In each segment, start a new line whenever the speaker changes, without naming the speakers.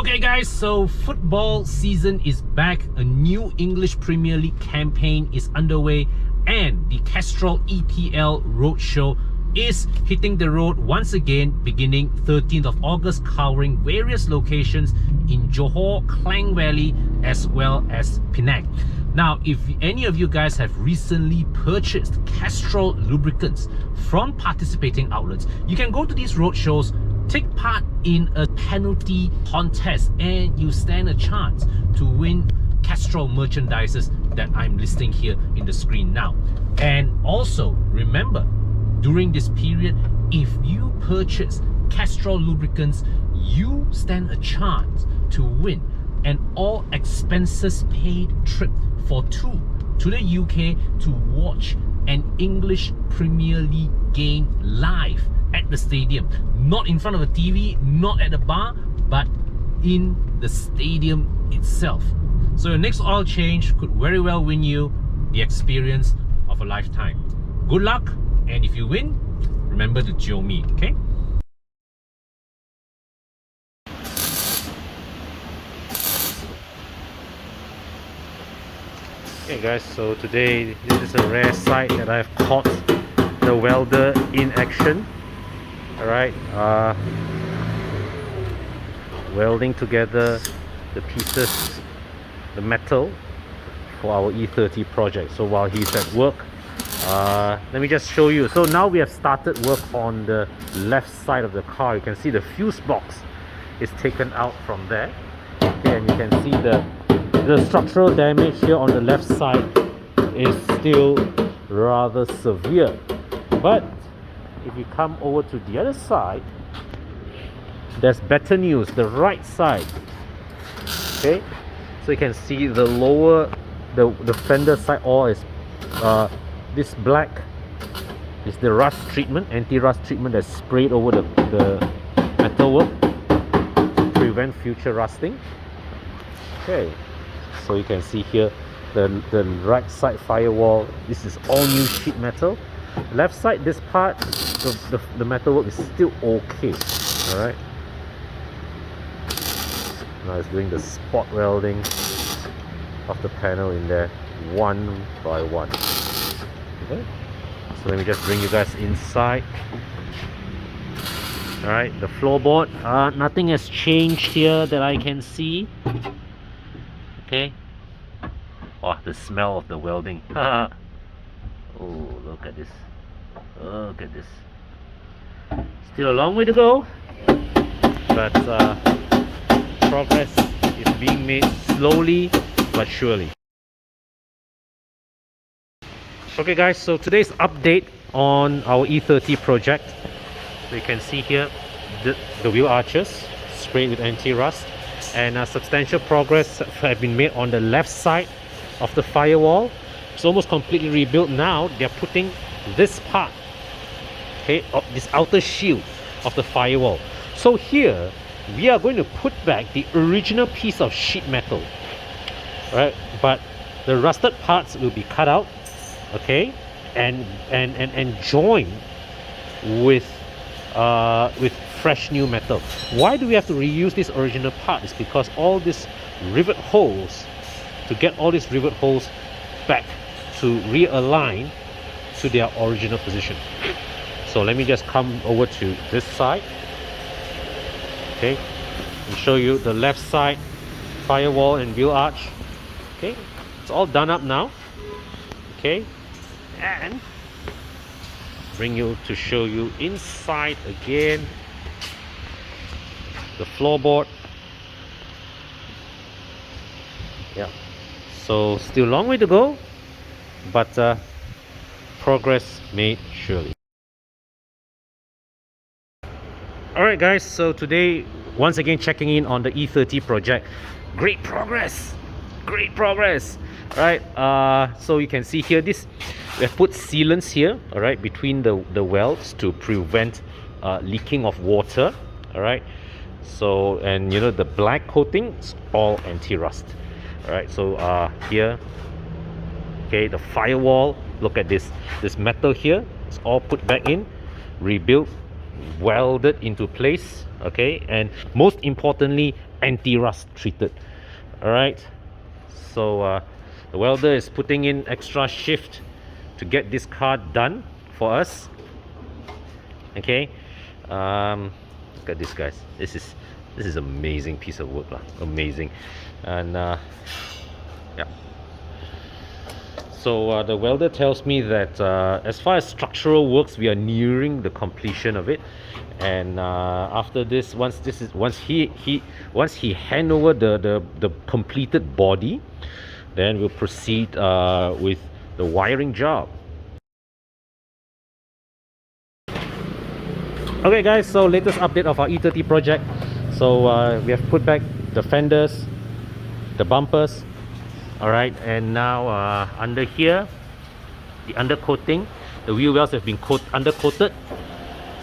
Okay guys, so football season is back. A new English Premier League campaign is underway and the Castrol EPL Roadshow is hitting the road once again beginning 13th of August, covering various locations in Johor, Klang Valley as well as Penang. Now, if any of you guys have recently purchased Castrol lubricants from participating outlets, you can go to these roadshows, take part in a penalty contest, and you stand a chance to win Castrol merchandises that I'm listing here in the screen now. And also remember, during this period, if you purchase Castrol lubricants, you stand a chance to win an all expenses paid trip for two to the UK to watch an English Premier League game live at the stadium. Not in front of a TV, not at a bar, but in the stadium itself. So your next oil change could very well win you the experience of a lifetime. Good luck, and if you win, remember to jio me, okay? Okay guys, so today this is a rare sight that I've caught the welder in action. Alright, welding together the pieces, the metal for our E30 project. So while he's at work, let me just show you. So now we have started work on the left side of the car. You can see the fuse box is taken out from there. Okay, and you can see the structural damage here on the left side is still rather severe. But if you come over to the other side, there's better news. The right side, okay, so you can see the lower, the fender side all is this black is the rust treatment, anti-rust treatment that's sprayed over the metalwork to prevent future rusting. Okay, so you can see here the right side firewall. This is all new sheet metal. Left side, this part, the metalwork is still okay. All right. Now it's doing the spot welding of the panel in there, one by one. Okay. So let me just bring you guys inside. All right, the floorboard. Nothing has changed here that I can see. Okay. Oh, the smell of the welding. Oh, look at this. Look at this. Still a long way to go, but progress is being made slowly but surely. Okay guys, so today's update on our E30 project. So you can see here the wheel arches sprayed with anti-rust, and substantial progress have been made on the left side of the firewall. It's almost completely rebuilt now. They're putting this part, okay, of this outer shield of the firewall. So here we are going to put back the original piece of sheet metal, right? But the rusted parts will be cut out, okay, and joined with fresh new metal. Why do we have to reuse this original part? It's because all these rivet holes, to get all these rivet holes back to realign to their original position. So let me just come over to this side, okay, and show you the left side firewall and wheel arch. Okay, it's all done up now. Okay, and bring you to show you inside again, the floorboard. Yeah, so still a long way to go, but progress made surely. Alright guys, so today once again checking in on the E30 project. Great progress, right? So you can see here, this we have put sealants here, all right, between the welds to prevent leaking of water. All right, so, and you know, the black coating is all anti-rust. All right, so here, okay, the firewall, look at this metal here, it's all put back in, rebuilt welded into place, okay, and most importantly anti-rust treated. All right, so the welder is putting in extra shift to get this car done for us. Okay, look at this, guys. This is amazing piece of work lah. Amazing. And yeah, so the welder tells me that as far as structural works, we are nearing the completion of it. And after this, once he hand over the completed body, then we'll proceed with the wiring job. Okay guys, so latest update of our E30 project. So we have put back the fenders, the bumpers, all right, and now under here, the undercoating, the wheel wells have been undercoated,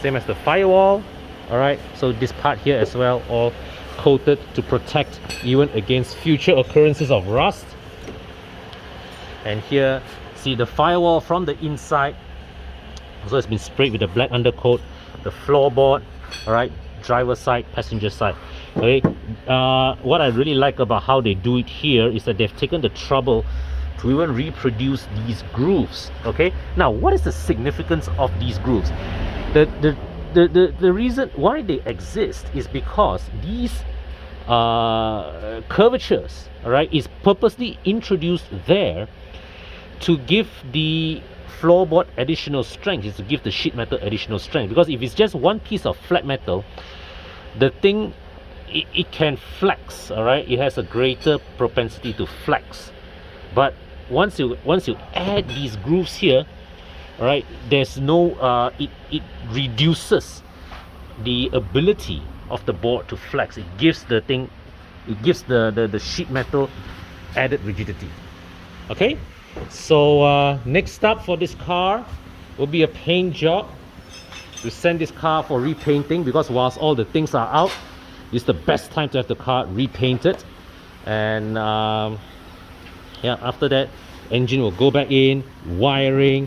same as the firewall. All right, so this part here as well, all coated to protect even against future occurrences of rust. And here, see the firewall from the inside also has been sprayed with a black undercoat. The floorboard, all right, driver side, passenger side. Okay, what I really like about how they do it here is that they've taken the trouble to even reproduce these grooves. Okay, now what is the significance of these grooves? The reason why they exist is because these curvatures, all right, is purposely introduced there to give the floorboard additional strength, is to give the sheet metal additional strength. Because if it's just one piece of flat metal, the thing, it can flex, all right, it has a greater propensity to flex. But once you add these grooves here, all right, there's no it reduces the ability of the board to flex. It gives the thing, it gives the sheet metal added rigidity. Okay, so next up for this car will be a paint job. We send this car for repainting, because whilst all the things are out, it's the best time to have the car repainted. And yeah, after that, engine will go back in, wiring,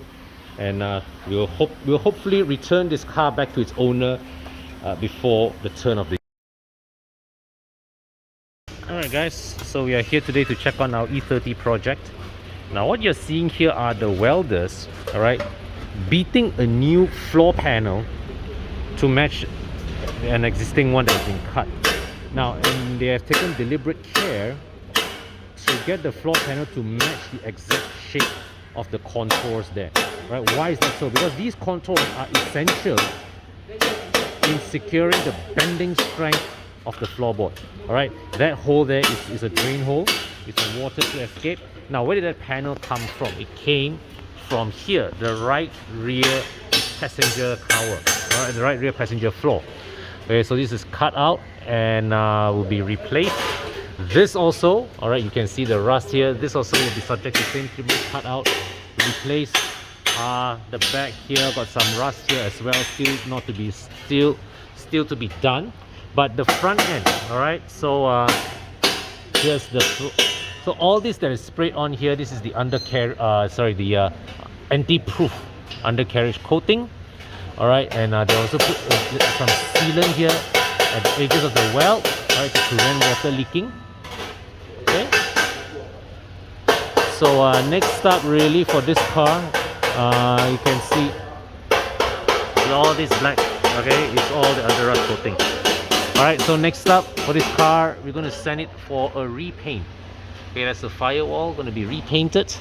and we'll hopefully return this car back to its owner before the turn of the year. Alright guys, so we are here today to check on our E30 project. Now what you're seeing here are the welders, alright, beating a new floor panel to match an existing one that has been cut. Now, and they have taken deliberate care to get the floor panel to match the exact shape of the contours there. Right? Why is that so? Because these contours are essential in securing the bending strength of the floorboard. Alright, that hole there is a drain hole. It's a water to escape. Now, where did that panel come from? It came from here, the right rear passenger cover, right, the right rear passenger floor. Okay, so this is cut out and will be replaced. This also, all right, you can see the rust here. This also will be subject to same treatment, cut out, replaced. The back here got some rust here as well, still to be done. But the front end, all right. So here's so all this that is sprayed on here. This is the anti-proof undercarriage coating. All right, and they also put some sealant here at the edges of the weld, all right, to prevent water leaking. Okay. So next up, really, for this car, you can see all this black. Okay, it's all the under rust coating. All right, so next up for this car, we're going to send it for a repaint. Okay, that's the firewall, going to be repainted.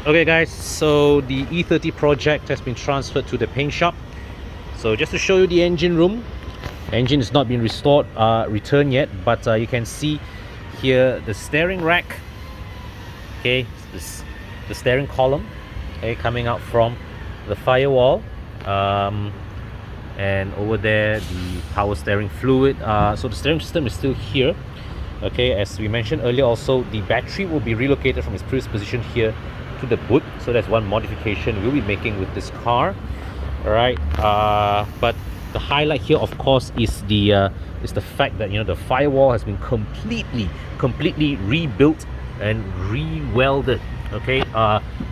Okay guys, so the E30 project has been transferred to the paint shop. So just to show you the engine room, engine is not been returned yet, but you can see here the steering rack, okay, the steering column, okay, coming out from the firewall, and over there the power steering fluid. So the steering system is still here. Okay, as we mentioned earlier, also the battery will be relocated from its previous position here to the boot. So that's one modification we'll be making with this car. All right, but the highlight here, of course, is the fact that, you know, the firewall has been completely rebuilt and re-welded. Okay,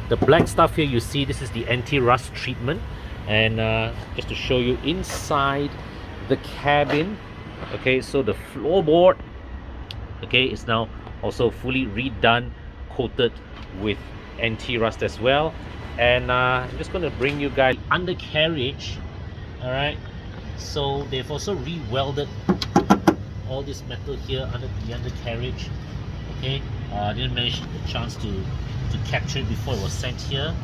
the black stuff here you see, this is the anti-rust treatment. And just to show you inside the cabin, okay, so the floorboard, okay, is now also fully redone, coated with anti-rust as well. And I'm just going to bring you guys undercarriage. All right, so they've also re-welded all this metal here under the undercarriage. Okay, I didn't manage the chance to capture it before it was sent here,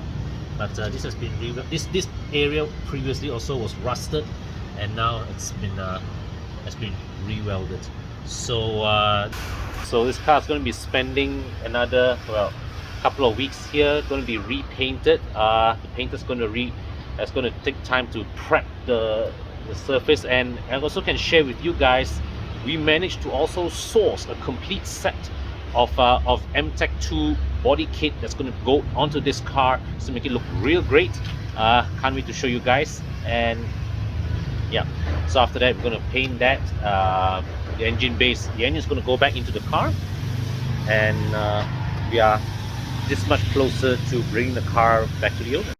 but this has been this area previously also was rusted, and now it's been re-welded. So so this car is going to be spending another, well, couple of weeks here, going to be repainted. The painter's going to it's going to take time to prep the surface. And I also can share with you guys, we managed to also source a complete set of MTech 2 body kit that's going to go onto this car to make it look real great. Can't wait to show you guys. And yeah, so after that we're going to paint that. The engine base, the engine is going to go back into the car, and we are this much closer to bringing the car back to the owner.